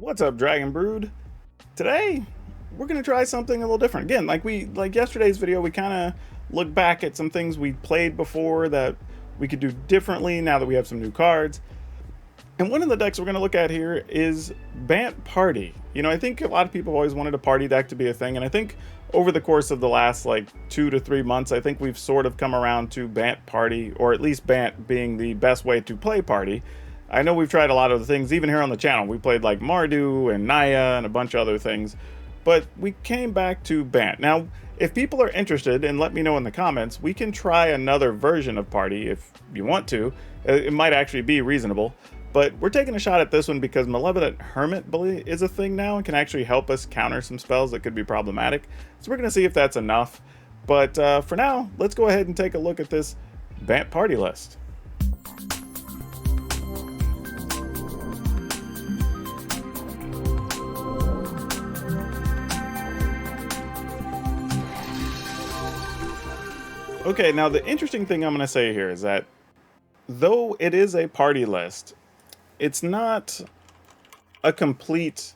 What's up, Dragon Brood? Today, we're gonna try something a little different. Again, like yesterday's video, we kind of look back at some things we played before that we could do differently now that we have some new cards. And one of the decks we're gonna look at here is Bant Party. You know, I think a lot of people always wanted a party deck to be a thing, and I think over the course of the last like 2 to 3 months, I think we've sort of come around to Bant Party, or at least Bant being the best way to play Party. I know we've tried a lot of the things, even here on the channel. We played like Mardu and Naya and a bunch of other things, but we came back to Bant. Now, if people are interested, and let me know in the comments, we can try another version of Party if you want to. It might actually be reasonable, but we're taking a shot at this one because Malevolent Hermit is a thing now and can actually help us counter some spells that could be problematic. So we're going to see if that's enough. But for now, let's go ahead and take a look at this Bant Party list. Okay, now the interesting thing I'm going to say here is that though it is a party list, it's not a complete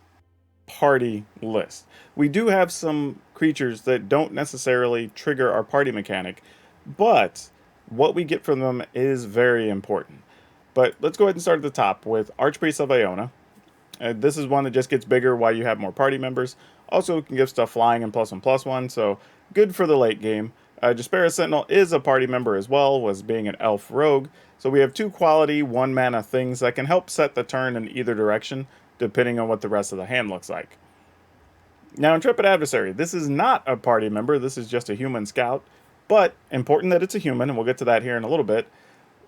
party list. We do have some creatures that don't necessarily trigger our party mechanic, but what we get from them is very important. But let's go ahead and start at the top with Archpriest of Iona. This is one that just gets bigger while you have more party members. Also can give stuff flying and +1/+1, so good for the late game. Jaspera Sentinel is a party member as well, was being an elf rogue. So we have 2 quality, 1 mana things that can help set the turn in either direction, depending on what the rest of the hand looks like. Now, Intrepid Adversary. This is not a party member, this is just a human scout. But important that it's a human, and we'll get to that here in a little bit.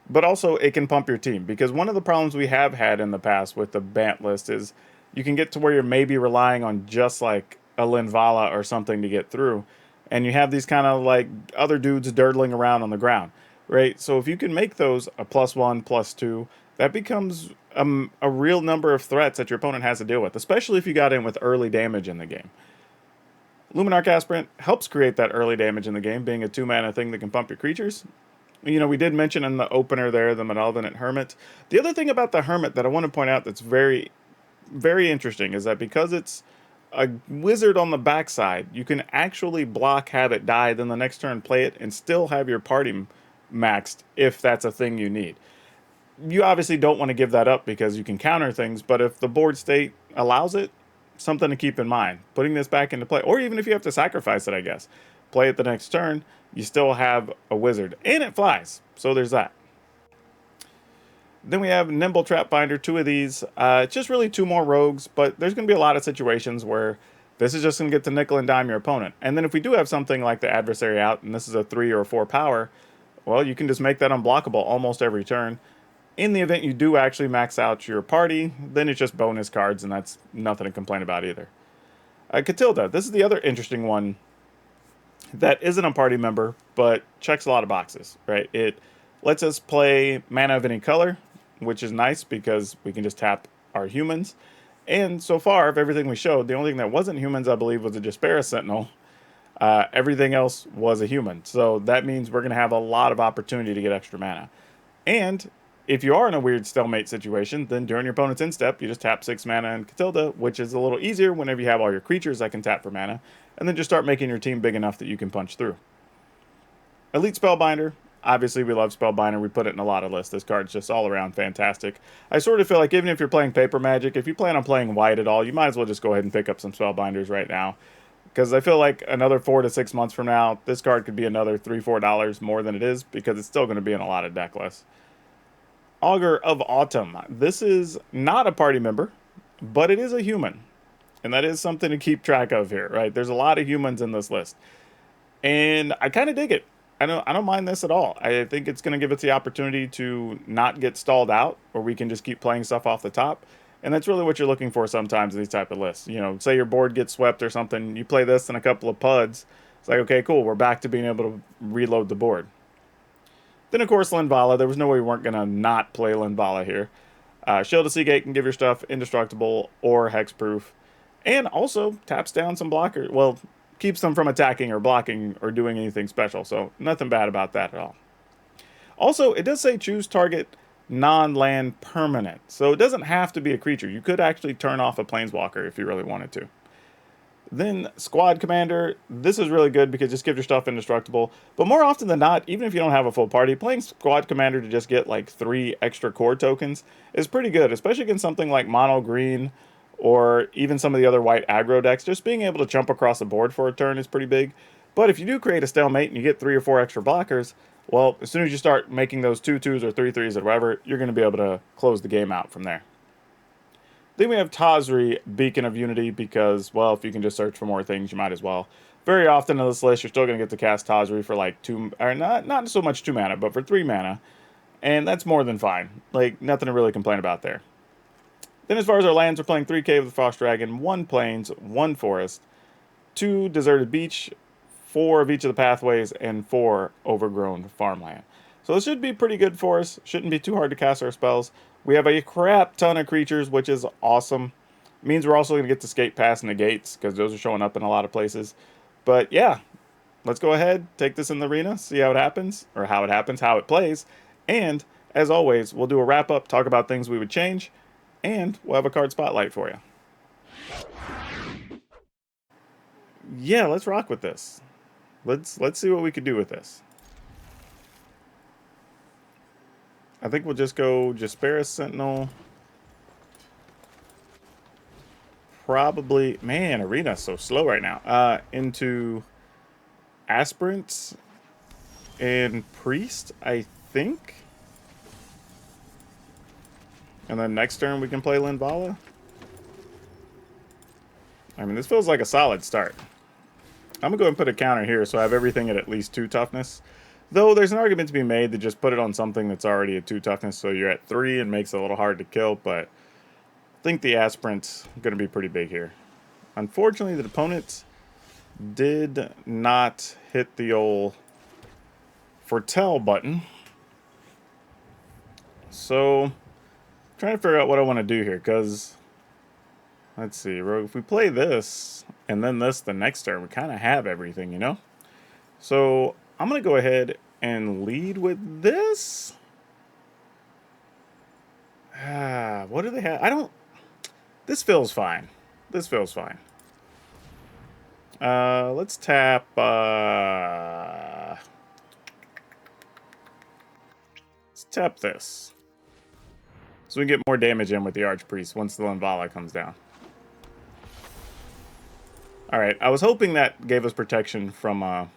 But also, it can pump your team, because one of the problems we have had in the past with the Bant list is you can get to where you're maybe relying on just like a Linvala or something to get through. And you have these kind of like other dudes dirtling around on the ground, right? So if you can make those a +1/+2, that becomes a real number of threats that your opponent has to deal with, especially if you got in with early damage in the game. Luminarch Aspirant helps create that early damage in the game, being a 2 mana thing that can pump your creatures. You know, we did mention in the opener there the Malevolent Hermit. The other thing about the Hermit that I want to point out that's very, very interesting is that because it's a wizard on the backside, you can actually block, have it die, then the next turn play it, and still have your party maxed if that's a thing you need. You obviously don't want to give that up because you can counter things, but if the board state allows it, something to keep in mind. Putting this back into play, or even if you have to sacrifice it, I guess. Play it the next turn, you still have a wizard, and it flies, so there's that. Then we have Nimble Trapbinder, 2 of these. It's just really 2 more rogues, but there's going to be a lot of situations where this is just going to get to nickel and dime your opponent. And then if we do have something like the Adversary out, and this is a 3 or 4 power, well, you can just make that unblockable almost every turn. In the event you do actually max out your party, then it's just bonus cards, and that's nothing to complain about either. Catilda, this is the other interesting one that isn't a party member, but checks a lot of boxes, right? It lets us play mana of any color, which is nice because we can just tap our humans. And so far, of everything we showed, the only thing that wasn't humans, I believe, was a Jaspera Sentinel. Everything else was a human. So that means we're going to have a lot of opportunity to get extra mana. And if you are in a weird stalemate situation, then during your opponent's instep, you just tap 6 mana in Catilda, which is a little easier whenever you have all your creatures that can tap for mana. And then just start making your team big enough that you can punch through. Elite Spellbinder. Obviously, we love Spellbinder. We put it in a lot of lists. This card's just all around fantastic. I sort of feel like even if you're playing Paper Magic, if you plan on playing white at all, you might as well just go ahead and pick up some Spellbinders right now. Because I feel like another 4 to 6 months from now, this card could be another $3-4 more than it is, because it's still going to be in a lot of deck lists. Augur of Autumn. This is not a party member, but it is a human. And that is something to keep track of here, right? There's a lot of humans in this list. And I kind of dig it. I don't mind this at all. I think it's going to give us the opportunity to not get stalled out, or we can just keep playing stuff off the top. And that's really what you're looking for sometimes in these type of lists. You know, say your board gets swept or something, you play this and a couple of PUDs. It's like, okay, cool, we're back to being able to reload the board. Then, of course, Linvala. There was no way we weren't going to not play Linvala here. Shield of Seagate can give your stuff indestructible or hexproof. And also taps down some blockers. Well, keeps them from attacking or blocking or doing anything special. So nothing bad about that at all. Also, it does say choose target non-land permanent. So it doesn't have to be a creature. You could actually turn off a planeswalker if you really wanted to. Then Squad Commander, this is really good because it just gives your stuff indestructible. But more often than not, even if you don't have a full party, playing Squad Commander to just get like 3 extra core tokens is pretty good, especially against something like Mono Green or even some of the other white aggro decks. Just being able to jump across the board for a turn is pretty big. But if you do create a stalemate and you get 3 or 4 extra blockers, well, as soon as you start making those 2/2s or 3/3s or whatever, you're going to be able to close the game out from there. Then we have Tazri, Beacon of Unity, because, well, if you can just search for more things, you might as well. Very often in this list, you're still going to get to cast Tazri for like 2, or not so much 2 mana, but for 3 mana. And that's more than fine. Like, nothing to really complain about there. Then as far as our lands, we're playing 3 Cave with Frost Dragon, 1 Plains, 1 Forest, 2 Deserted Beach, 4 of each of the pathways, and 4 Overgrown Farmland. So this should be pretty good for us. Shouldn't be too hard to cast our spells. We have a crap ton of creatures, which is awesome. It means we're also going to get to skate past negates, because those are showing up in a lot of places. But yeah, let's go ahead, take this in the arena, see how it happens, or how it happens, how it plays. And, as always, we'll do a wrap-up, talk about things we would change, and we'll have a card spotlight for you. Yeah, let's rock with this. Let's see what we could do with this. I think we'll just go Jasperis Sentinel. Probably, man, Arena's so slow right now. Into Aspirants and Priest, I think. And then next turn we can play Linvala. I mean, this feels like a solid start. I'm going to go ahead and put a counter here so I have everything at least 2 toughness. Though there's an argument to be made to just put it on something that's already at 2 toughness so you're at 3 and makes it a little hard to kill, but I think the Aspirant's going to be pretty big here. Unfortunately, the opponents did not hit the old foretell button. So, I'm trying to figure out what I want to do here, because, let's see, if we play this, and then this the next turn, we kind of have everything, you know? So, I'm going to go ahead and lead with this. What do they have? This feels fine. This feels fine. Let's tap, let's tap this. So we can get more damage in with the Archpriest once the Linvala comes down. Alright, I was hoping that gave us protection from,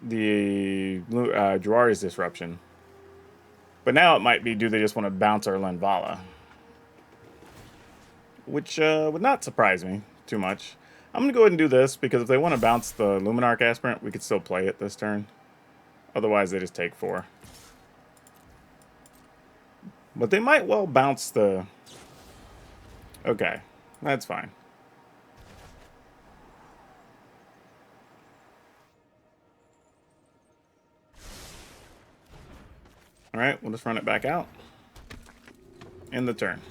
the Jwari's Disruption. But now it might be, do they just want to bounce our Linvala? Which would not surprise me too much. I'm going to go ahead and do this, because if they want to bounce the Luminarch Aspirant, we could still play it this turn. Otherwise, they just take 4. But they might well bounce the... Okay, that's fine. Alright, we'll just run it back out. End the turn.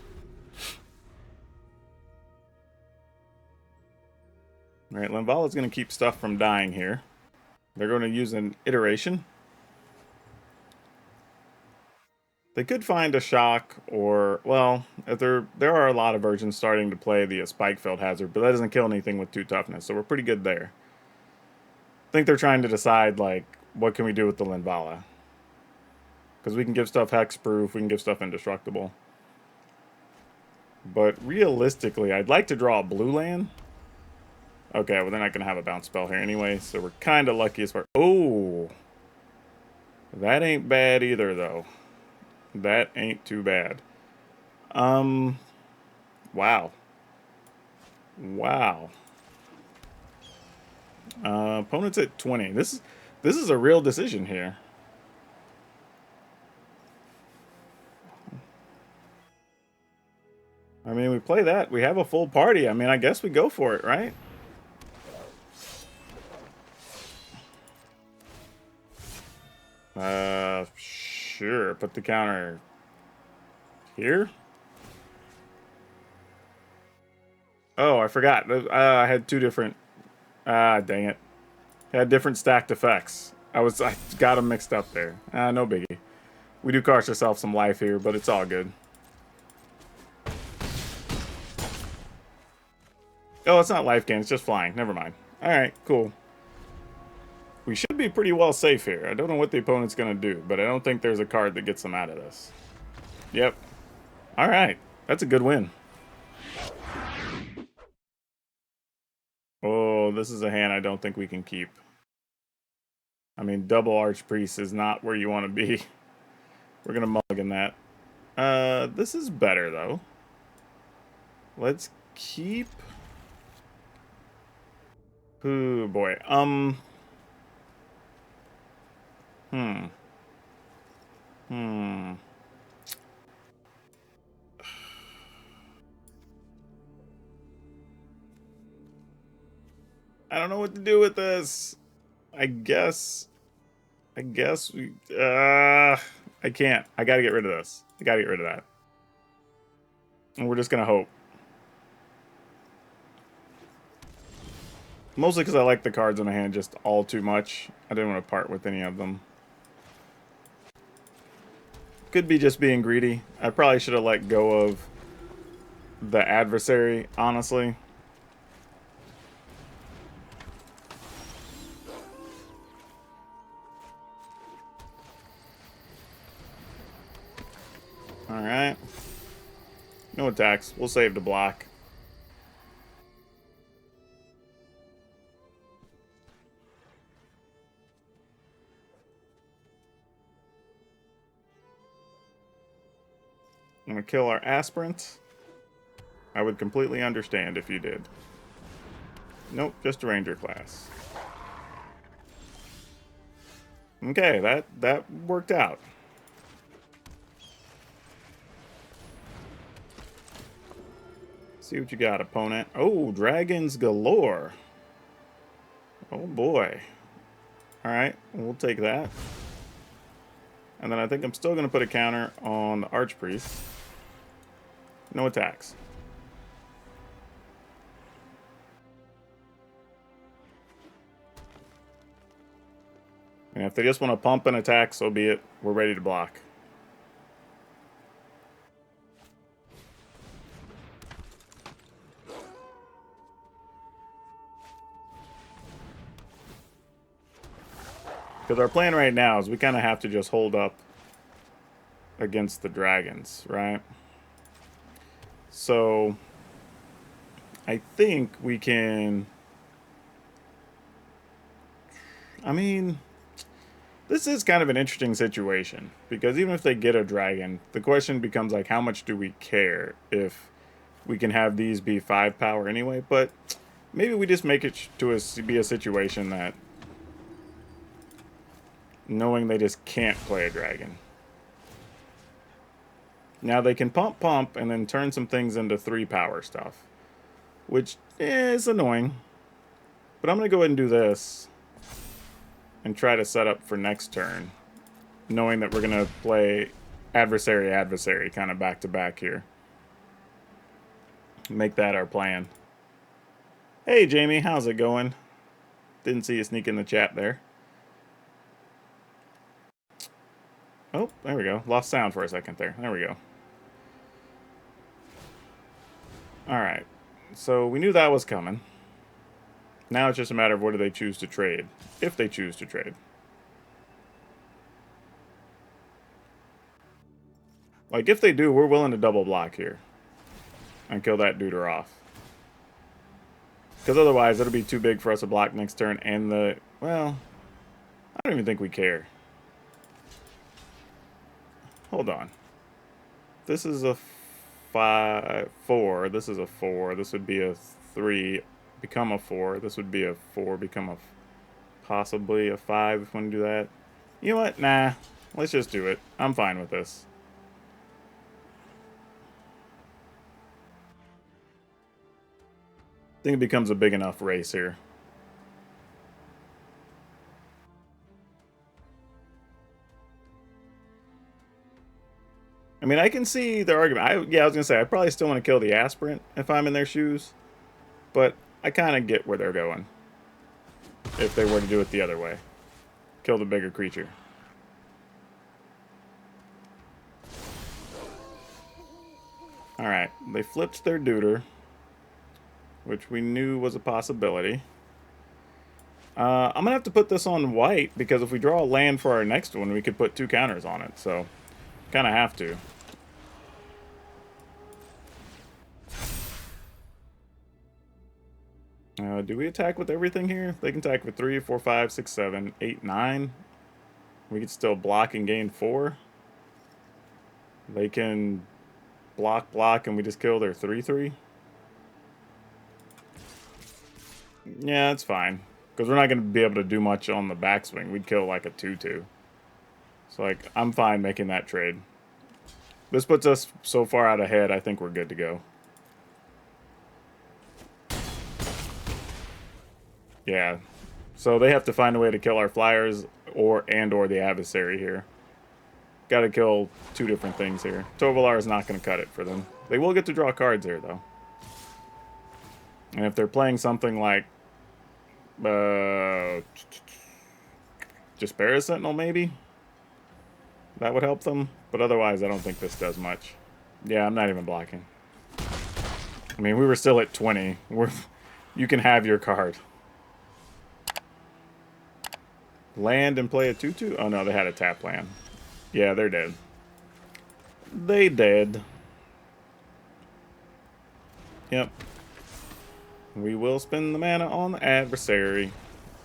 Alright, Linvala's going to keep stuff from dying here. They're going to use an iteration. They could find a shock, or, well, if there are a lot of versions starting to play the Spikefield Hazard, but that doesn't kill anything with 2 toughness, so we're pretty good there. I think they're trying to decide, like, what can we do with the Linvala? Because we can give stuff hexproof, we can give stuff indestructible. But realistically, I'd like to draw a blue land. Okay, well, they're not going to have a bounce spell here anyway, so we're kind of lucky as far... Oh! That ain't bad either, though. That ain't too bad. Wow. Wow. Opponent's at 20. This is a real decision here. I mean, we play that. We have a full party. I mean, I guess we go for it, right? Sure. Put the counter here. Oh, I forgot. I had 2 different... dang it. I had different stacked effects. I got them mixed up there. No biggie. We do cost ourselves some life here, but it's all good. Oh, it's not life gain. It's just flying. Never mind. All right, cool. We should be pretty well safe here. I don't know what the opponent's going to do, but I don't think there's a card that gets them out of this. Yep. All right. That's a good win. Oh, this is a hand I don't think we can keep. I mean, double Archpriest is not where you want to be. We're going to mulligan that. This is better, though. Let's keep... Oh, boy. I don't know what to do with this. I guess we... I can't. I gotta get rid of this. I gotta get rid of that. And we're just gonna hope. Mostly because I like the cards in my hand just all too much. I didn't want to part with any of them. Could be just being greedy. I probably should have let go of the adversary, honestly. Alright. No attacks. We'll save the block. I'm going to kill our aspirant. I would completely understand if you did. Nope, just a ranger class. Okay, that worked out. See what you got, opponent. Oh, dragons galore. Oh boy. Alright, we'll take that. And then I think I'm still going to put a counter on the Archpriest. No attacks. And if they just want to pump and attack, so be it. We're ready to block. Because our plan right now is we kind of have to just hold up against the dragons, right? So I think we can... I mean, this is kind of an interesting situation. Because even if they get a dragon, the question becomes like, how much do we care if we can have these be 5 power anyway? But maybe we just make it to be a situation that knowing they just can't play a dragon. Now they can pump and then turn some things into 3 power stuff, which is annoying. But I'm going to go ahead and do this and try to set up for next turn, knowing that we're going to play adversary kind of back to back here. Make that our plan. Hey Jamie, how's it going? Didn't see you sneak in the chat there. Oh, there we go. Lost sound for a second there. There we go. Alright. So we knew that was coming. Now it's just a matter of what do they choose to trade. If they choose to trade. Like, if they do, we're willing to double block here. And kill that duder off. Because otherwise, it'll be too big for us to block next turn. And the... Well... I don't even think we care. Hold on. This is a 4. This is a 4. This would be a 3. Become a 4. This would be a 4. Become a... Possibly a 5 if we want to do that. You know what? Nah. Let's just do it. I'm fine with this. I think it becomes a big enough race here. I mean, I can see their argument. I was going to say, I probably still want to kill the aspirant if I'm in their shoes. But I kind of get where they're going. If they were to do it the other way. kill the bigger creature. Alright, they flipped their Deuter, which we knew was a possibility. I'm going to have to put this on white, because if we draw a land for our next one, we could put 2 counters on it, so kind of have to. Do we attack with everything here? They can attack with 3, 4, 5, 6, 7, 8, 9. We could still block and gain 4. They can block, and we just kill their 3/3. Yeah, that's fine. Because we're not going to be able to do much on the backswing. We'd kill like a 2/2. So, like, I'm fine making that trade. This puts us so far out ahead, I think we're good to go. Yeah. So they have to find a way to kill our flyers or the adversary here. Got to kill 2 different things here. Tovolar is not going to cut it for them. They will get to draw cards here, though. And if they're playing something like Jaspera Sentinel, maybe? That would help them. But otherwise, I don't think this does much. Yeah, I'm not even blocking. I mean, we were still at 20. You can have your card. Land and play a 2/2? Oh, no, they had a tap land. Yeah, they're dead. They dead. Yep. We will spend the mana on the adversary.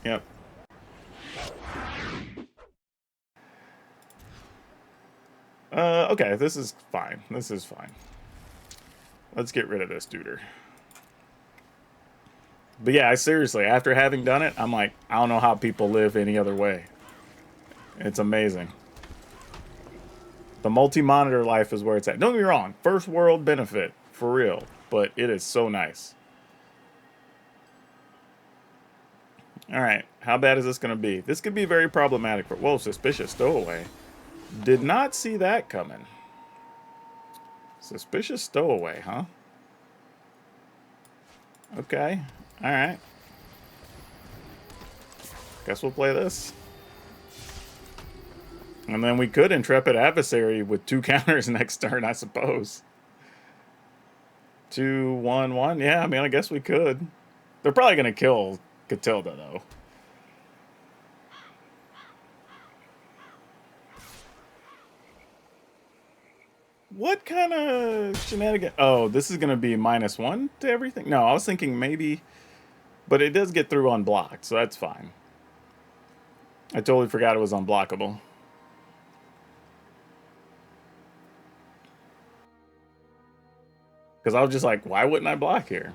Yep. Okay, this is fine. This is fine. Let's get rid of this Deuter. But yeah, seriously, after having done it, I'm like, I don't know how people live any other way. It's amazing. The multi-monitor life is where it's at. Don't get me wrong, first world benefit, for real. But it is so nice. Alright, how bad is this going to be? This could be very problematic for... Whoa, Suspicious Stowaway. Did not see that coming. Suspicious Stowaway, huh? Okay. Alright. Guess we'll play this. And then we could Intrepid Adversary with 2 counters next turn, I suppose. 2, 1, 1. Yeah, I mean, I guess we could. They're probably going to kill Catilda, though. What kind of shenanigan? Oh, this is going to be -1 to everything? No, I was thinking maybe... But it does get through unblocked, so that's fine. I totally forgot it was unblockable. Because I was just like, why wouldn't I block here?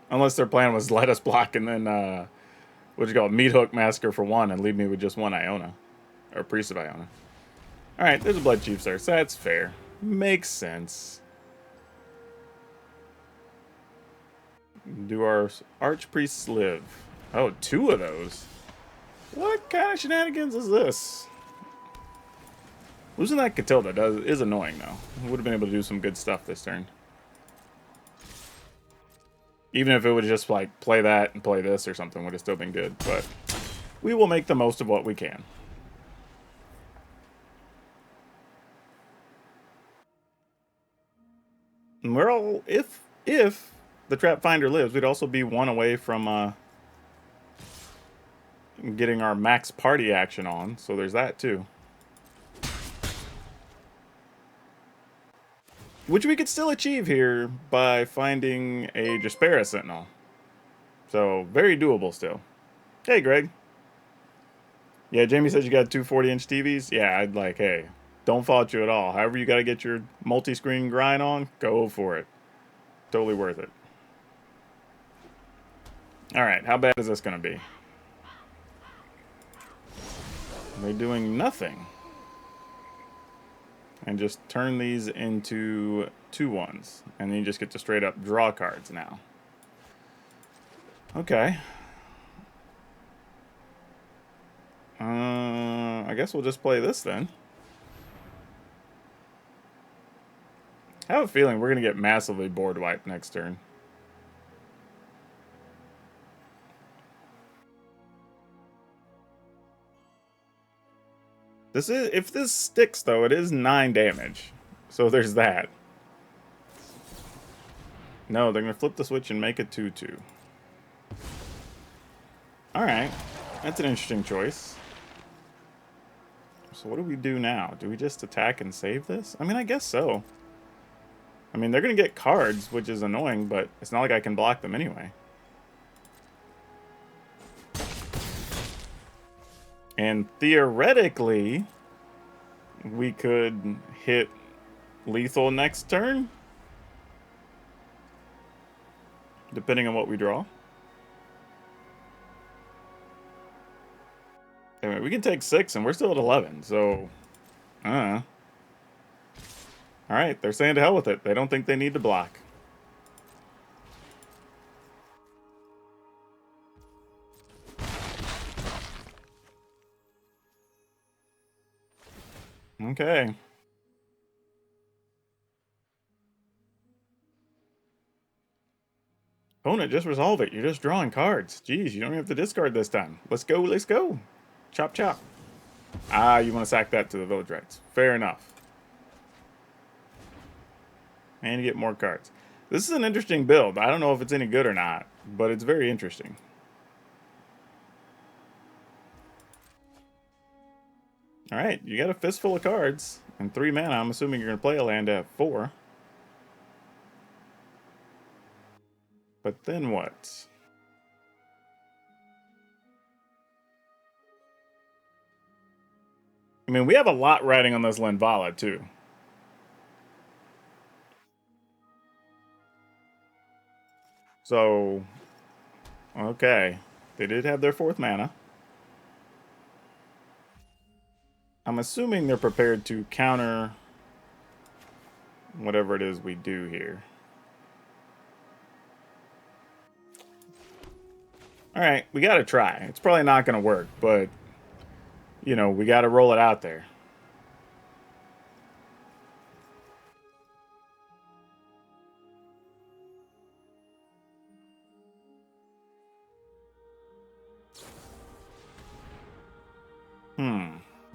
Unless their plan was let us block and then, what'd you call it, Meat Hook Massacre for 1 and leave me with just 1 Iona. Or Priest of Iona. Alright, there's a Blood Chief there, so that's fair. Makes sense. Do our Archpriests live? Oh, 2 of those? What kind of shenanigans is this? Losing that Catilda is annoying, though. Would have been able to do some good stuff this turn. Even if it would just, like, play that and play this or something, would have still been good. But we will make the most of what we can. And we're all... If the Trap Finder lives, we'd also be 1 away from, getting our max party action on. So there's that, too. Which we could still achieve here by finding a Jaspera Sentinel. So, very doable still. Hey, Greg. Yeah, Jamie says you got 2 40-inch TVs. Yeah, I'd like, hey, don't fault you at all. However you got to get your multi-screen grind on, go for it. Totally worth it. Alright, how bad is this going to be? They're doing nothing. And just turn these into 2/1s. And then you just get to straight up draw cards now. Okay. I guess we'll just play this then. I have a feeling we're going to get massively board wiped next turn. if this sticks though, it is 9 damage. So there's that. No, they're gonna flip the switch and make it 2/2. Alright. That's an interesting choice. So what do we do now? Do we just attack and save this? I mean, I guess so. I mean, they're gonna get cards, which is annoying, but it's not like I can block them anyway. And theoretically, we could hit lethal next turn, depending on what we draw. Anyway, we can take 6, and we're still at 11, so... I don't know. Alright, they're saying to hell with it. They don't think they need to block. Okay. Opponent, just resolve it. You're just drawing cards. Jeez, you don't have to discard this time. Let's go, let's go. Chop, chop. Ah, you want to sack that to the village rights. Fair enough. And you get more cards. This is an interesting build. I don't know if it's any good or not, but it's very interesting. Alright, you got a fistful of cards and 3 mana. I'm assuming you're going to play a land at 4. But then what? I mean, we have a lot riding on this Linvala, too. So, okay. They did have their 4th mana. I'm assuming they're prepared to counter whatever it is we do here. Alright, we gotta try. It's probably not gonna work, but, you know, we gotta roll it out there.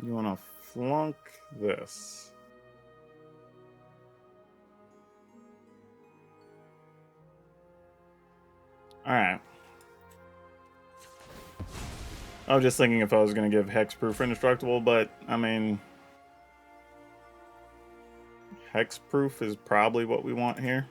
You wanna flunk this. Alright. I was just thinking if I was going to give Hexproof Indestructible, but, I mean... Hexproof is probably what we want here.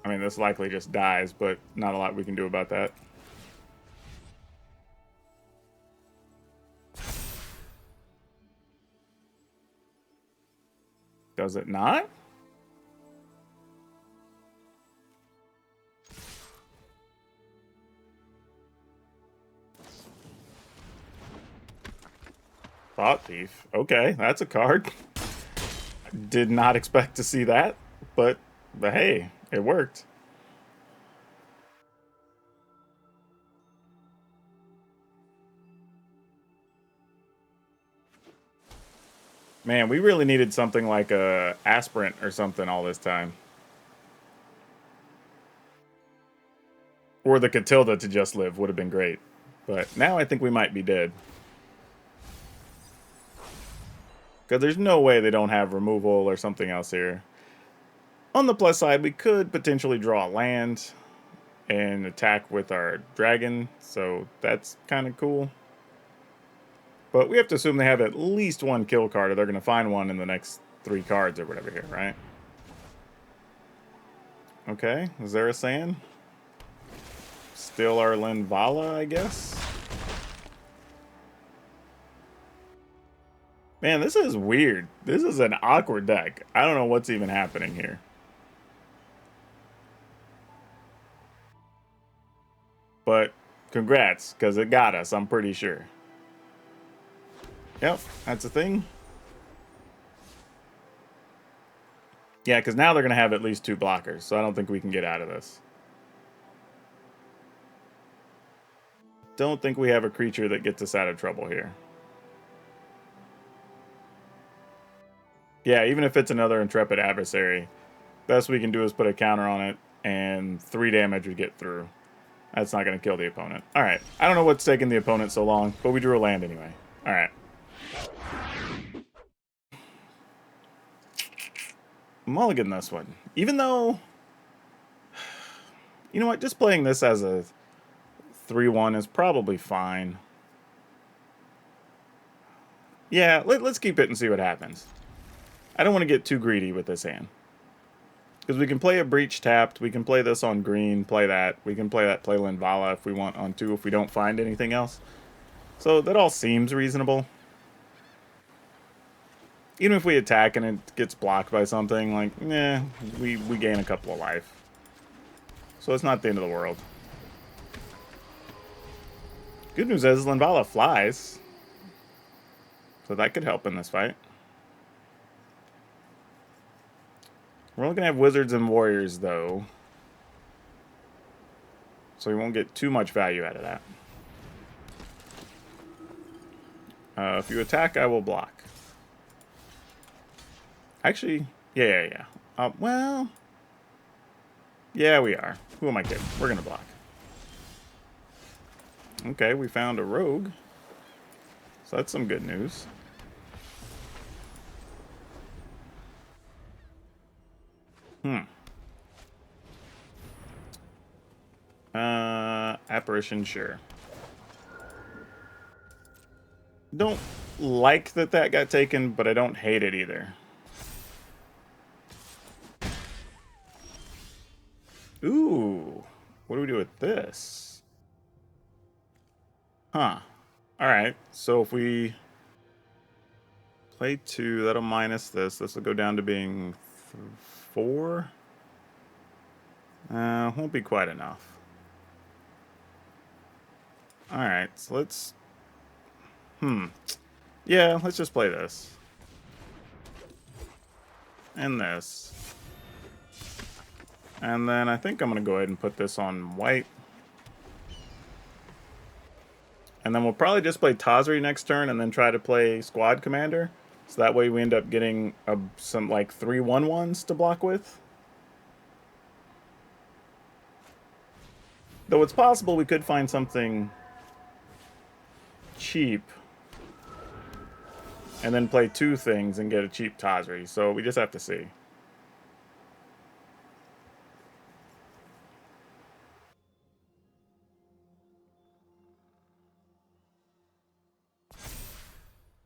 I mean, this likely just dies, but not a lot we can do about that. Does it not? Thought Thief. Okay, that's a card. Did not expect to see that, but hey, it worked. Man, we really needed something like a Aspirant or something all this time. Or the Catilda to just live would have been great. But now I think we might be dead. Because there's no way they don't have removal or something else here. On the plus side, we could potentially draw a land and attack with our dragon. So that's kind of cool. But we have to assume they have at least one kill card, or they're going to find one in the next 3 cards or whatever here, right? Okay, is there a sand? Still our Linvala, I guess? Man, this is weird. This is an awkward deck. I don't know what's even happening here. But congrats, because it got us, I'm pretty sure. Yep, that's a thing. Yeah, because now they're going to have at least 2 blockers, so I don't think we can get out of this. Don't think we have a creature that gets us out of trouble here. Yeah, even if it's another Intrepid Adversary, best we can do is put a counter on it and 3 damage would get through. That's not going to kill the opponent. All right. I don't know what's taking the opponent so long, but we drew a land anyway. All right. Mulligan this one. Even though, you know what, just playing this as a 3-1 is probably fine. Yeah, let's keep it and see what happens. I don't want to get too greedy with this hand. Because we can play a Breach tapped, we can play this on green, play that. We can play that, play Linvala if we want on 2 if we don't find anything else. So that all seems reasonable. Even if we attack and it gets blocked by something, like, we gain a couple of life. So it's not the end of the world. Good news is Linvala flies. So that could help in this fight. We're only going to have Wizards and Warriors, though. So we won't get too much value out of that. If you attack, I will block. Actually, yeah. Well, yeah, we are. Who am I kidding? We're going to block. Okay, we found a rogue. So that's some good news. Apparition, sure. Don't like that got taken, but I don't hate it either. Ooh. What do we do with this? Huh. Alright, so if we play 2, that'll minus this. This will go down to being 4. Won't be quite enough. Alright, so let's... Yeah, let's just play this. And this. And then I think I'm going to go ahead and put this on white. And then we'll probably just play Tazri next turn and then try to play Squad Commander. So that way we end up getting some like 3/1/1s to block with. Though it's possible we could find something cheap and then play 2 things and get a cheap Tazri. So we just have to see.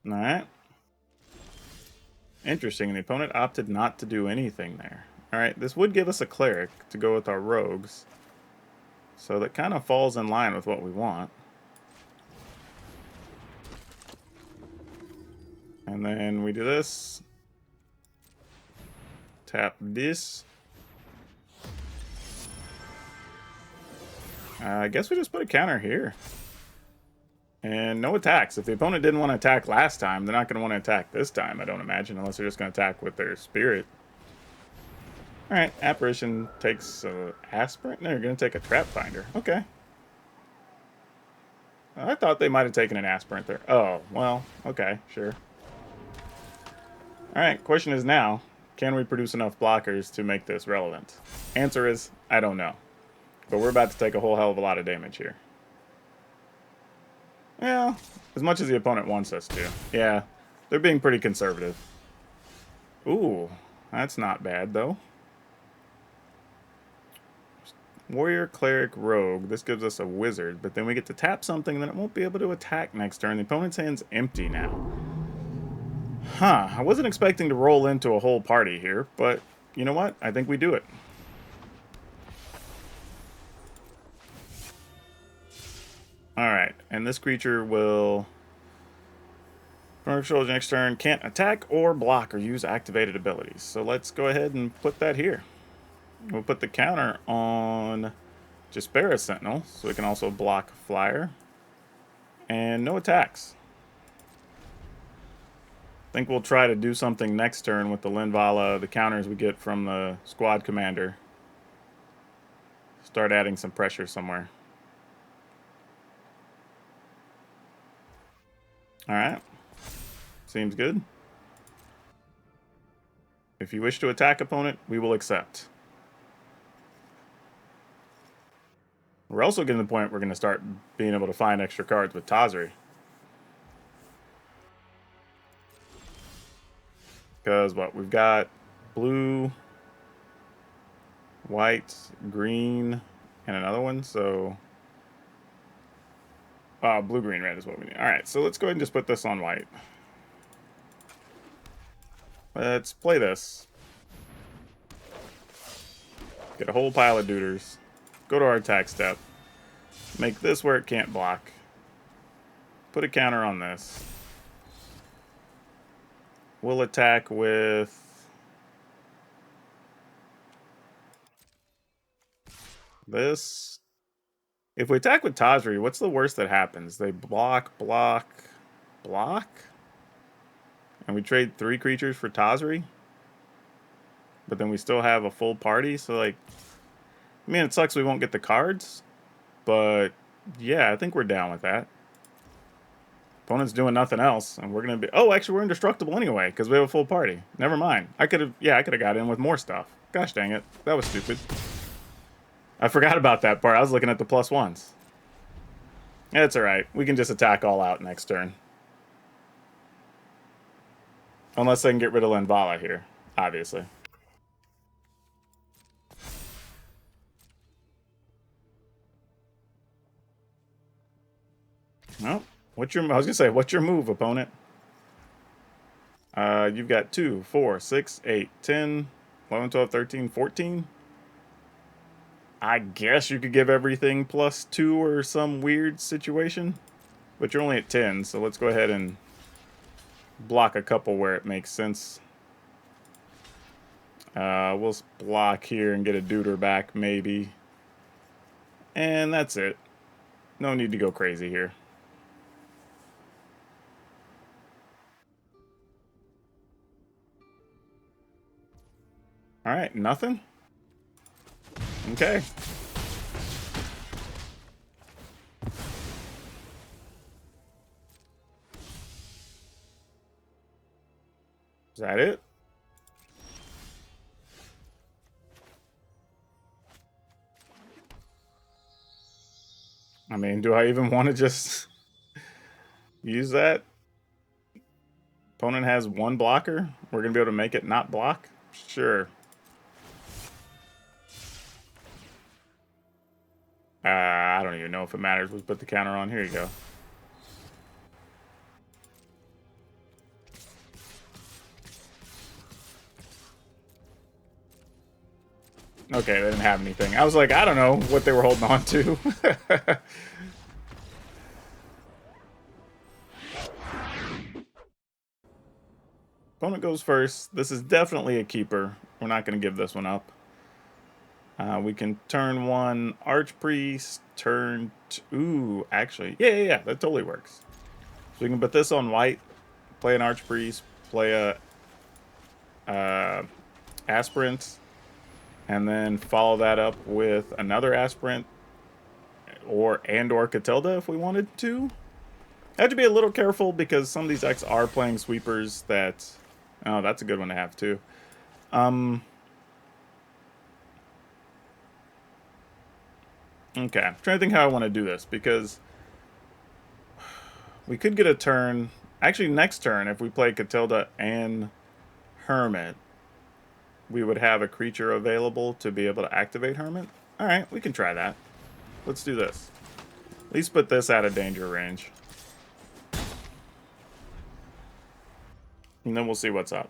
Alright. Interesting. The opponent opted not to do anything there. Alright, this would give us a cleric to go with our rogues. So that kind of falls in line with what we want. And then we do this. Tap this. I guess we just put a counter here. And no attacks. If the opponent didn't want to attack last time, they're not going to want to attack this time, I don't imagine, unless they're just going to attack with their spirit. Alright, Apparition takes Aspirant? No, you're going to take a Trap Finder. Okay. I thought they might have taken an Aspirant there. Oh, well, okay, sure. Alright, question is now, can we produce enough blockers to make this relevant? Answer is, I don't know. But we're about to take a whole hell of a lot of damage here. Well, as much as the opponent wants us to. Yeah, they're being pretty conservative. Ooh, that's not bad, though. Warrior, Cleric, Rogue. This gives us a Wizard, but then we get to tap something, then it won't be able to attack next turn. The opponent's hand's empty now. Huh, I wasn't expecting to roll into a whole party here, but you know what? I think we do it. Alright, and this creature will... Control next turn can't attack or block or use activated abilities. So let's go ahead and put that here. We'll put the counter on Jaspera Sentinel, so we can also block Flyer. And no attacks. I think we'll try to do something next turn with the Linvala, the counters we get from the Squad Commander. Start adding some pressure somewhere. Alright. Seems good. If you wish to attack opponent, we will accept. We're also getting to the point we're going to start being able to find extra cards with Tazri. Because what? We've got blue, white, green, and another one. So, blue, green, red is what we need. All right, so let's go ahead and just put this on white. Let's play this. Get a whole pile of duders. Go to our attack step. Make this where it can't block. Put a counter on this. We'll attack with... this. If we attack with Tazri, what's the worst that happens? They block, block, block? And we trade 3 creatures for Tazri? But then we still have a full party, so like... I mean, it sucks we won't get the cards. But, yeah, I think we're down with that. Opponent's doing nothing else, and we're going to be... Oh, actually, we're indestructible anyway, because we have a full party. Never mind. I could have got in with more stuff. Gosh dang it. That was stupid. I forgot about that part. I was looking at the +1s. It's alright. We can just attack all out next turn. Unless they can get rid of Linvala here, obviously. Well, I was going to say, what's your move, opponent? You've got 2, 4, 6, 8, 10, 11, 12, 13, 14. I guess you could give everything +2 or some weird situation. But you're only at 10, so let's go ahead and block a couple where it makes sense. We'll block here and get a Duder back, maybe. And that's it. No need to go crazy here. Alright, nothing? Okay. Is that it? I mean, do I even want to just use that? Opponent has 1 blocker. We're going to be able to make it not block? Sure. I don't even know if it matters. Let's put the counter on. Here you go. Okay, they didn't have anything. I was like, I don't know what they were holding on to. Opponent goes first. This is definitely a keeper. We're not going to give this one up. We can turn 1 Archpriest, turn... Ooh, actually. Yeah, that totally works. So we can put this on white, play an Archpriest, play a Aspirant, and then follow that up with another Aspirant or Catilda if we wanted to. I have to be a little careful because some of these decks are playing sweepers that... Oh, that's a good one to have too. Okay, I'm trying to think how I want to do this, because we could get a turn... Actually, next turn, if we play Catilda and Hermit, we would have a creature available to be able to activate Hermit. Alright, we can try that. Let's do this. At least put this out of danger range. And then we'll see what's up.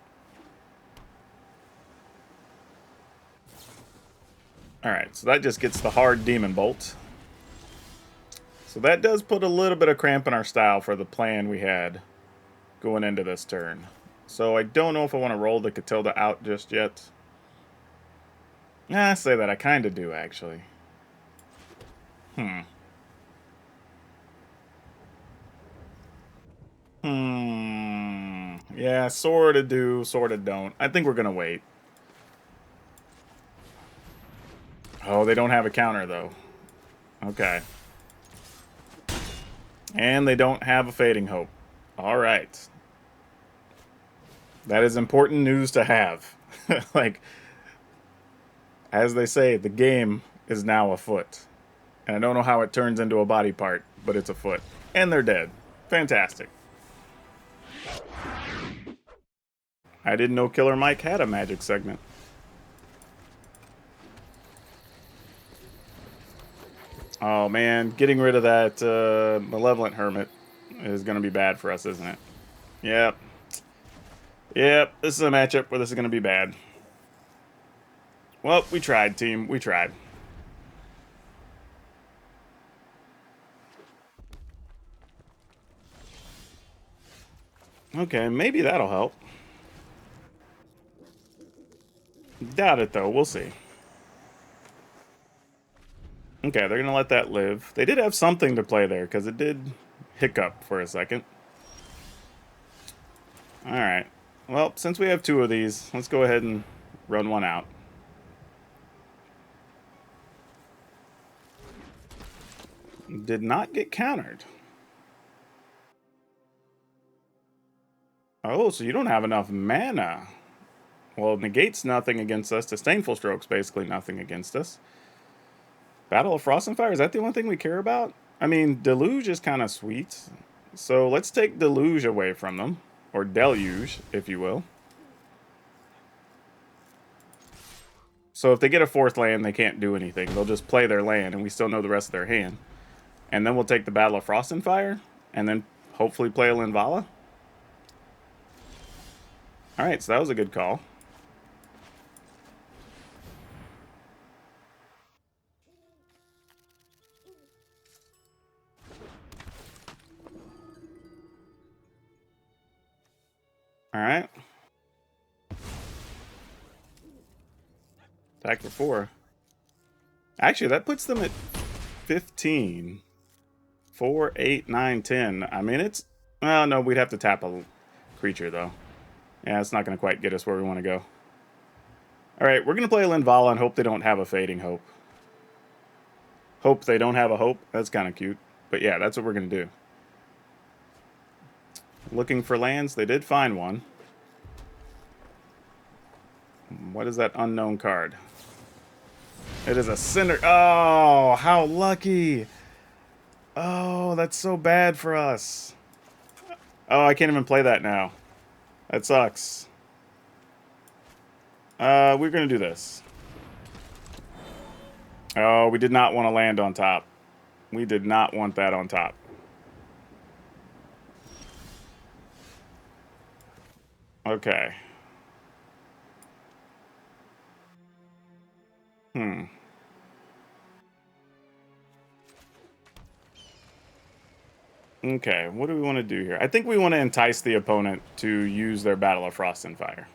Alright, so that just gets the hard Demon Bolt. So that does put a little bit of cramp in our style for the plan we had going into this turn. So I don't know if I want to roll the Catilda out just yet. I say that. I kind of do, actually. Yeah, sort of do, sort of don't. I think we're going to wait. Oh, they don't have a counter, though. Okay. And they don't have a Fading Hope. All right. That is important news to have. Like, as they say, the game is now afoot. And I don't know how it turns into a body part, but it's a foot. And they're dead. Fantastic. I didn't know Killer Mike had a magic segment. Oh man, getting rid of that Malevolent Hermit is going to be bad for us, isn't it? Yep. Yep, this is a matchup where this is going to be bad. Well, we tried, team. We tried. Okay, maybe that'll help. Doubt it, though. We'll see. Okay, they're going to let that live. They did have something to play there, because it did hiccup for a second. Alright. Well, since we have two of these, let's go ahead and run one out. Did not get countered. Oh, so you don't have enough mana. Well, negates nothing against us. Disdainful Stroke's basically nothing against us. Battle of Frost and Fire, is that the only thing we care about? I mean, Deluge is kind of sweet. So let's take Deluge away from them. Or Deluge, if you will. So if they get a fourth land, they can't do anything. They'll just play their land, and we still know the rest of their hand. And then we'll take the Battle of Frost and Fire, and then hopefully play a Linvala. Alright, so that was a good call. Alright. Attack for 4. Actually, that puts them at 15. 4, 8, 9, 10. I mean, it's... Oh, no, we'd have to tap a creature, though. Yeah, it's not going to quite get us where we want to go. Alright, we're going to play Linvala and hope they don't have a Fading Hope. Hope they don't have a Hope. That's kind of cute. But yeah, that's what we're going to do. Looking for lands. They did find one. What is that unknown card? It is a Cinder. Oh, how lucky. Oh, that's so bad for us. Oh, I can't even play that now. That sucks. We're going to do this. Oh, we did not want to land on top. We did not want that on top. Okay. Okay, what do we want to do here? I think we want to entice the opponent to use their Battle of Frost and Fire.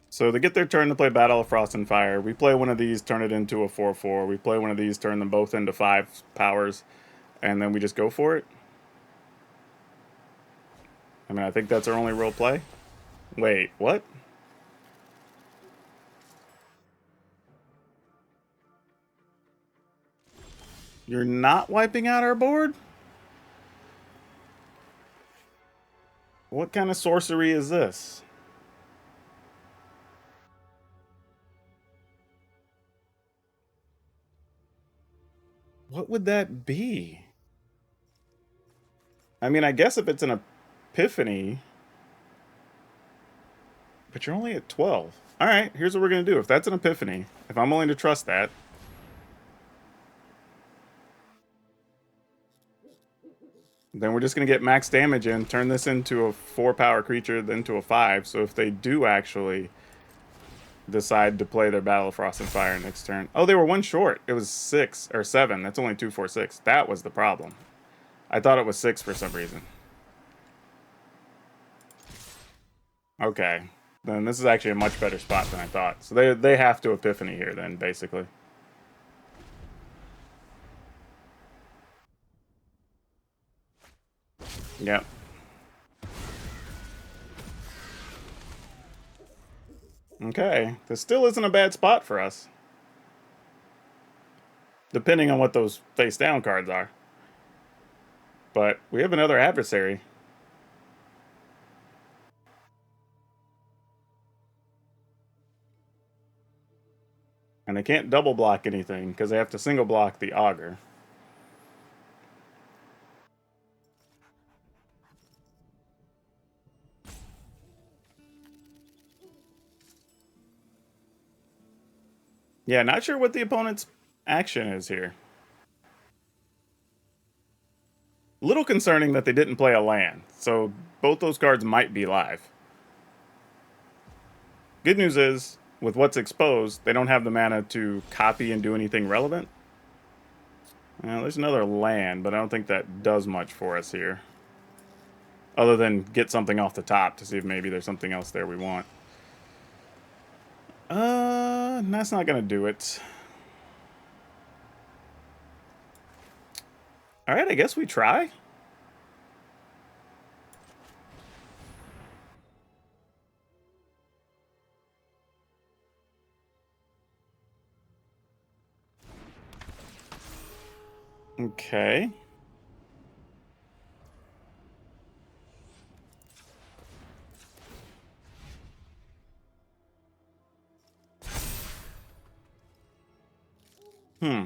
So they get their turn to play Battle of Frost and Fire. We play one of these, turn it into a 4/4. We play one of these, turn them both into 5 powers, and then we just go for it. I mean, I think that's our only real play. Wait, what? You're not wiping out our board? What kind of sorcery is this? What would that be? I mean, I guess if it's an Epiphany... But you're only at 12. Alright, here's what we're going to do. If that's an Epiphany, if I'm willing to trust that... then we're just going to get max damage in, turn this into a 4-power creature, then to a 5. So if they do actually decide to play their Battle of Frost and Fire next turn... Oh, they were one short. It was 6 or 7. That's only 2, 4, 6. That was the problem. I thought it was 6 for some reason. Okay. Then this is actually a much better spot than I thought. So they have to Epiphany here then, basically. Yep. Okay. This still isn't a bad spot for us. Depending on what those face-down cards are. But we have another adversary. And they can't double block anything because they have to single block the Augur. Yeah, not sure what the opponent's action is here. Little concerning that they didn't play a land, so both those cards might be live. Good news is, with what's exposed, they don't have the mana to copy and do anything relevant. Well, there's another land, but I don't think that does much for us here. Other than get something off the top to see if maybe there's something else there we want. That's not gonna do it. Alright, I guess we try. Okay. Hmm.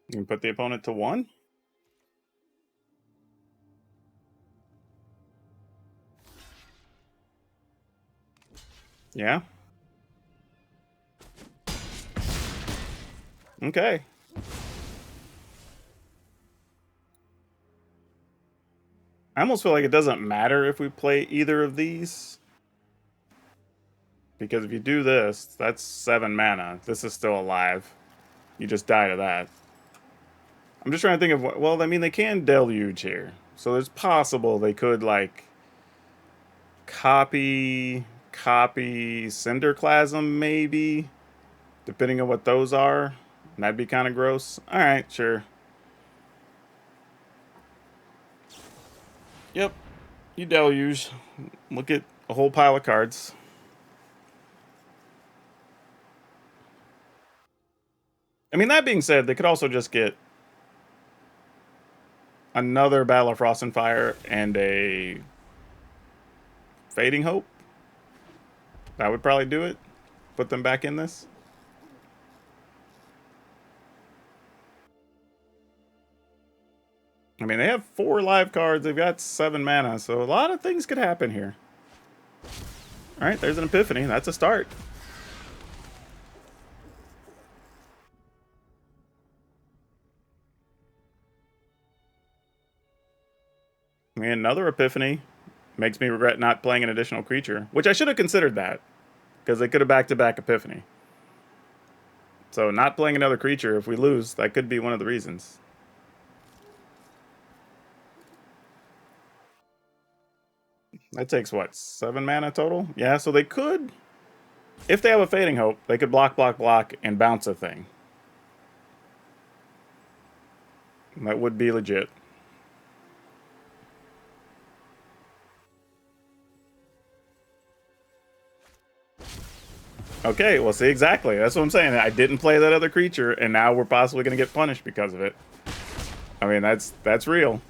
You can put the opponent to 1. Yeah. Okay. I almost feel like it doesn't matter if we play either of these. Because if you do this, that's 7 mana. This is still alive. You just die to that. I'm just trying to think of what... Well, I mean, they can deluge here. So it's possible they could, like... Copy Cinderclasm, maybe? Depending on what those are. That'd be kind of gross. Alright, sure. Yep. You deluge. Look at a whole pile of cards. I mean, that being said, they could also just get another Battle of Frost and Fire and a Fading Hope. That would probably do it. Put them back in this. I mean, they have 4 live cards. They've got 7 mana, so a lot of things could happen here. Alright, there's an Epiphany. That's a start. I mean, another Epiphany makes me regret not playing an additional creature, which I should have considered that, because they could have back-to-back Epiphany. So not playing another creature, if we lose, that could be one of the reasons. That takes, what, 7 mana total? Yeah, so they could, if they have a Fading Hope, they could block, and bounce a thing. That would be legit. Okay, well, see, exactly. That's what I'm saying. I didn't play that other creature, and now we're possibly going to get punished because of it. I mean, that's real.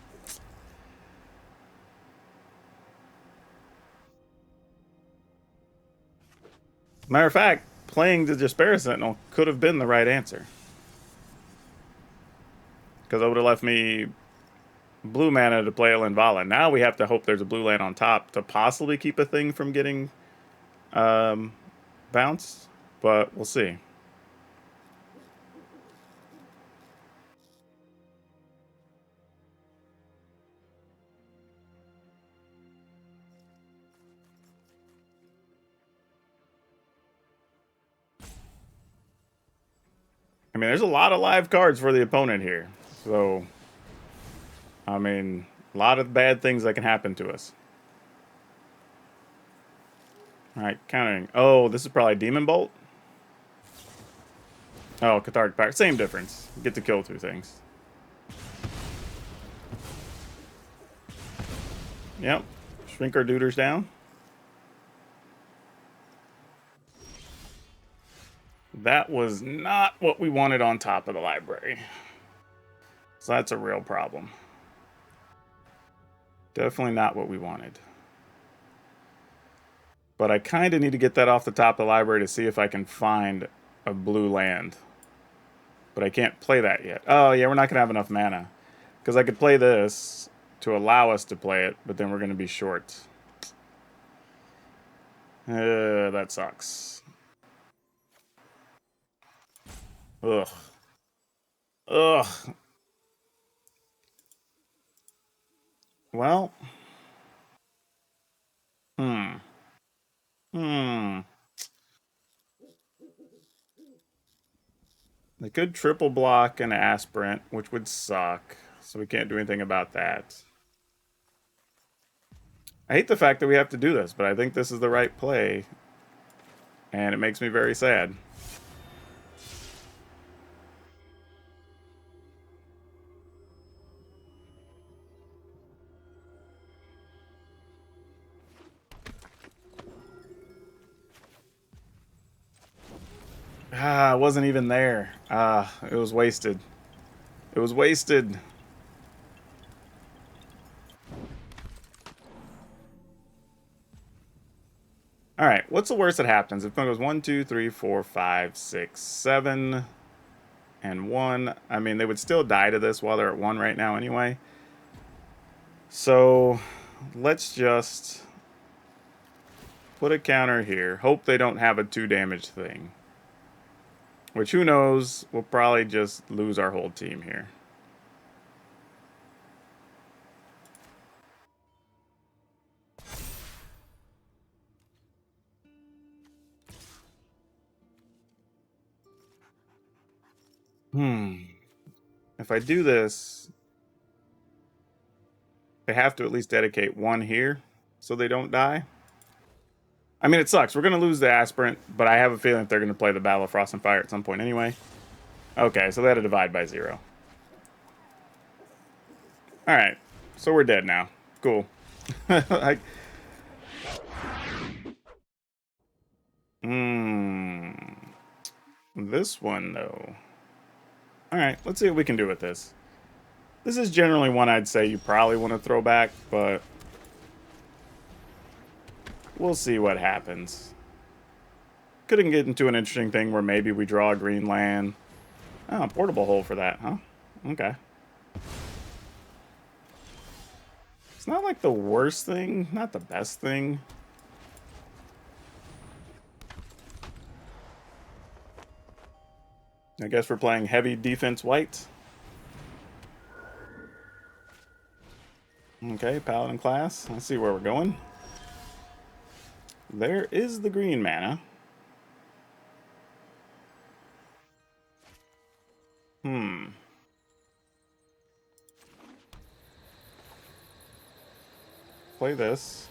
Matter of fact, playing the Despair Sentinel could have been the right answer. Because it would have left me blue mana to play a Linvala. Now we have to hope there's a blue land on top to possibly keep a thing from getting bounced. But we'll see. I mean, there's a lot of live cards for the opponent here. So, I mean, a lot of bad things that can happen to us. Alright, countering. Oh, this is probably Demon Bolt? Oh, Cathartic Power. Same difference. You get to kill 2 things. Yep. Shrink our duders down. That was not what we wanted on top of the library. So that's a real problem. Definitely not what we wanted. But I kind of need to get that off the top of the library to see if I can find a blue land. But I can't play that yet. Oh, yeah, we're not going to have enough mana. Because I could play this to allow us to play it, but then we're going to be short. That sucks. Ugh. Ugh. Well. Hmm. They could triple block an aspirant, which would suck. So we can't do anything about that. I hate the fact that we have to do this, but I think this is the right play. And it makes me very sad. Ah, it wasn't even there. Ah, it was wasted. It was wasted. All right, what's the worst that happens? If it goes 1, 2, 3, 4, 5, 6, 7, and 1. I mean, they would still die to this while they're at 1 right now anyway. So let's just put a counter here. Hope they don't have a 2 damage thing. Which, who knows, we'll probably just lose our whole team here. If I do this, they have to at least dedicate 1 here so they don't die. I mean, it sucks. We're going to lose the aspirant, but I have a feeling they're going to play the Battle of Frost and Fire at some point anyway. Okay, so they had to divide by 0. Alright, so we're dead now. Cool. This one, though. Alright, let's see what we can do with this. This is generally one I'd say you probably want to throw back, but we'll see what happens. Could get into an interesting thing where maybe we draw a green land. Oh, a portable hole for that, huh? Okay. It's not like the worst thing, not the best thing. I guess we're playing heavy defense white. Okay, Paladin class. Let's see where we're going. There is the green mana. Play this.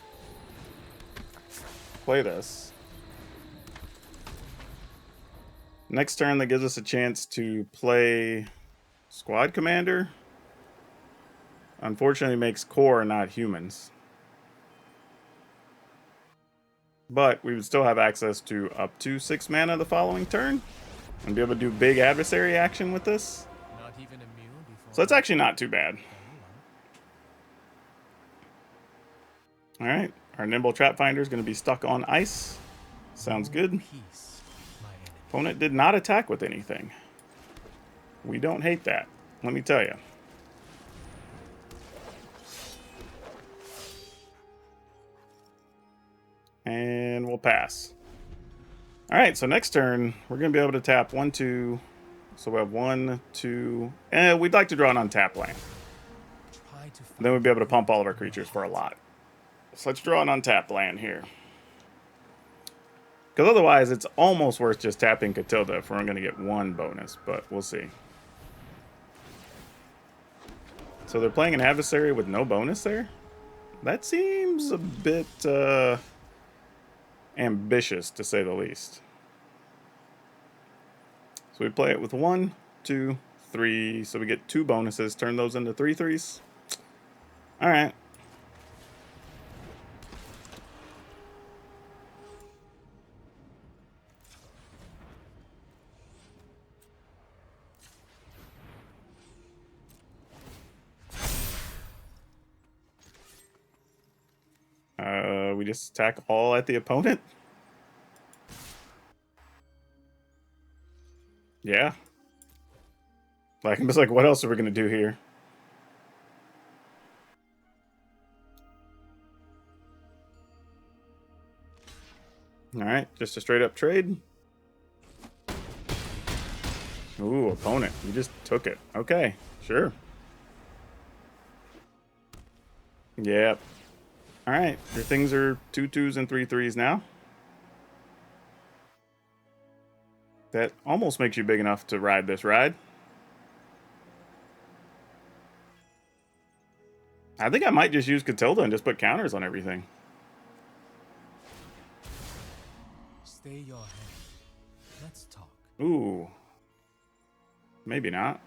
Play this. Next turn, that gives us a chance to play Squad Commander. Unfortunately, makes core, not humans. But we would still have access to up to 6 mana the following turn. And be able to do big adversary action with this. So that's actually not too bad. Alright, our Nimble Trap Finder is going to be stuck on ice. Sounds good. Opponent did not attack with anything. We don't hate that, let me tell you. And we'll pass. Alright, so next turn, we're going to be able to tap 1, 2. So we have 1, 2. And we'd like to draw an untapped land. And then we'd be able to pump all of our creatures for a lot. So let's draw an untapped land here. Because otherwise, it's almost worth just tapping Catilda if we're going to get 1 bonus, but we'll see. So they're playing an adversary with no bonus there? That seems a bit ambitious, to say the least. So we play it with 1, 2, 3, so we get 2 bonuses. Turn those into 3/3s. Alright. we just attack all at the opponent? Yeah. Like, I'm just like, what else are we going to do here? Alright, just a straight up trade. Ooh, opponent. You just took it. Okay, sure. Yep. Alright, your things are 2/2s and 3/3s now. That almost makes you big enough to ride this ride. I think I might just use Catilda and just put counters on everything. Stay your hand. Let's talk. Ooh. Maybe not.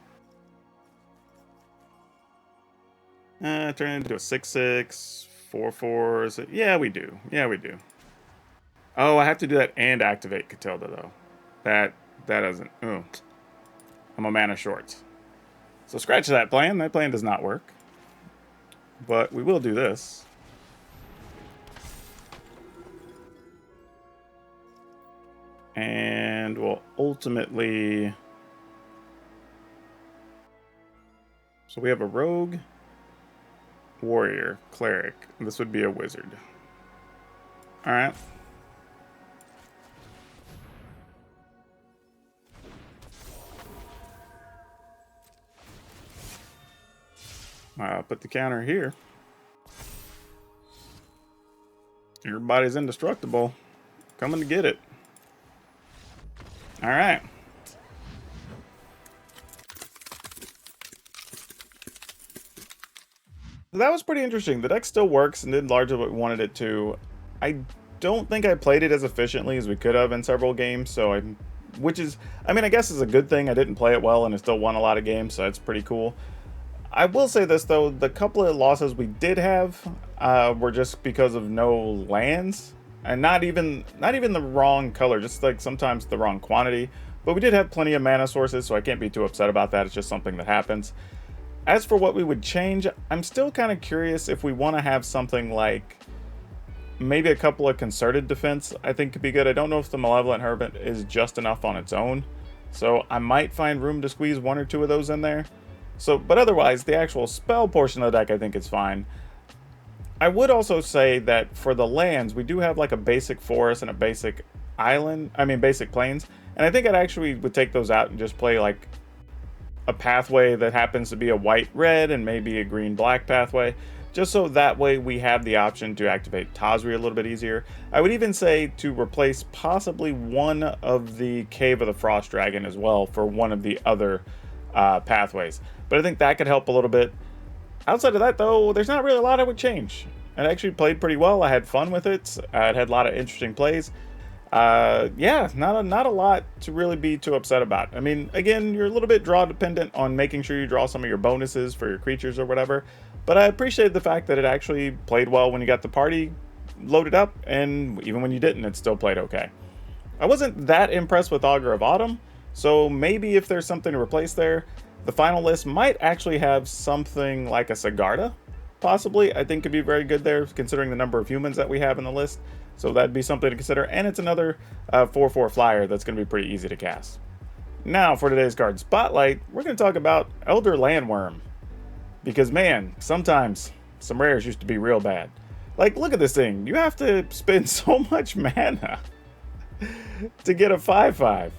Turn it into a 6/6, 4/4. Yeah, we do. Yeah, we do. Oh, I have to do that and activate Catilda, though. That doesn't... Ooh. I'm a mana short. So scratch that plan. That plan does not work. But we will do this. And we'll ultimately... So we have a rogue, warrior, cleric. This would be a wizard. Alright. Put the counter here. Everybody's indestructible. Coming to get it. Alright. That was pretty interesting. The deck still works and did largely what we wanted it to. I don't think I played it as efficiently as we could have in several games, so I guess is a good thing. I didn't play it well and it still won a lot of games, so that's pretty cool. I will say this though, the couple of losses we did have were just because of no lands, and not even the wrong color, just like sometimes the wrong quantity. But we did have plenty of mana sources, so I can't be too upset about that. It's just something that happens. As for what we would change, I'm still kind of curious if we want to have something like maybe a couple of concerted defense. I think could be good. I don't know if the Malevolent Hermit is just enough on its own, so I might find room to squeeze one or two of those in there. So, but otherwise, the actual spell portion of the deck I think is fine. I would also say that for the lands, we do have like a basic forest and a basic basic plains, and I think I'd actually would take those out and just play like a pathway that happens to be a white-red and maybe a green-black pathway, just so that way we have the option to activate Tazri a little bit easier. I would even say to replace possibly one of the Cave of the Frost Dragon as well for one of the other pathways. But I think that could help a little bit. Outside of that, though, there's not really a lot I would change. It actually played pretty well. I had fun with it. It had a lot of interesting plays. Yeah, not a lot to really be too upset about. I mean, again, you're a little bit draw dependent on making sure you draw some of your bonuses for your creatures or whatever. But I appreciated the fact that it actually played well when you got the party loaded up, and even when you didn't, it still played okay. I wasn't that impressed with Augur of Autumn, so maybe if there's something to replace there, the final list might actually have something like a Sigarda, possibly. I think could be very good there, considering the number of humans that we have in the list. So that'd be something to consider, and it's another 4/4 flyer that's going to be pretty easy to cast. Now, for today's card spotlight, we're going to talk about Elder Landworm. Because, man, sometimes some rares used to be real bad. Like, look at this thing. You have to spend so much mana to get a 5/5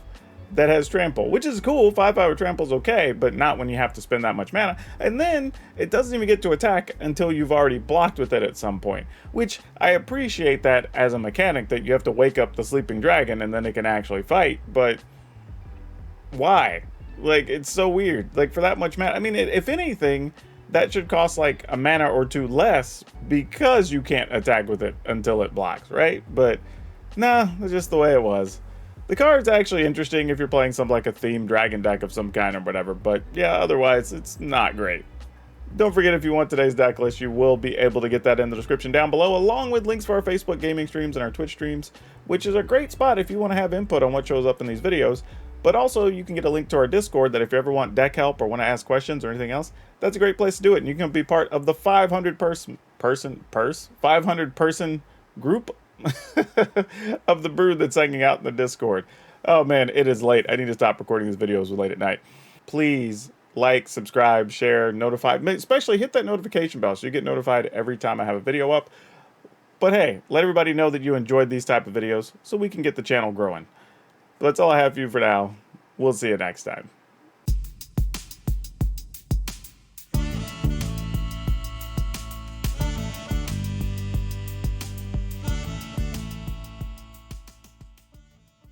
that has trample, which is cool. 5/5 with trample is okay, but not when you have to spend that much mana. And then it doesn't even get to attack until you've already blocked with it at some point, which I appreciate that as a mechanic, that you have to wake up the sleeping dragon and then it can actually fight. But why? Like, it's so weird. Like, for that much mana, I mean, if anything, that should cost like a mana or two less because you can't attack with it until it blocks, right? But nah, that's just the way it was. The card's actually interesting if you're playing something like a themed dragon deck of some kind or whatever, but yeah, otherwise it's not great. Don't forget, if you want today's deck list, you will be able to get that in the description down below, along with links for our Facebook gaming streams and our Twitch streams, which is a great spot if you want to have input on what shows up in these videos. But also, you can get a link to our Discord that if you ever want deck help or want to ask questions or anything else, that's a great place to do it. And you can be part of the 500 person group of the brood that's hanging out in the Discord. Oh man, it is late. I need to stop recording these videos late at night. Please like, subscribe, share, notify, especially hit that notification bell so you get notified every time I have a video up. But hey, let everybody know that you enjoyed these type of videos so we can get the channel growing. But that's all I have for you for now. We'll see you next time.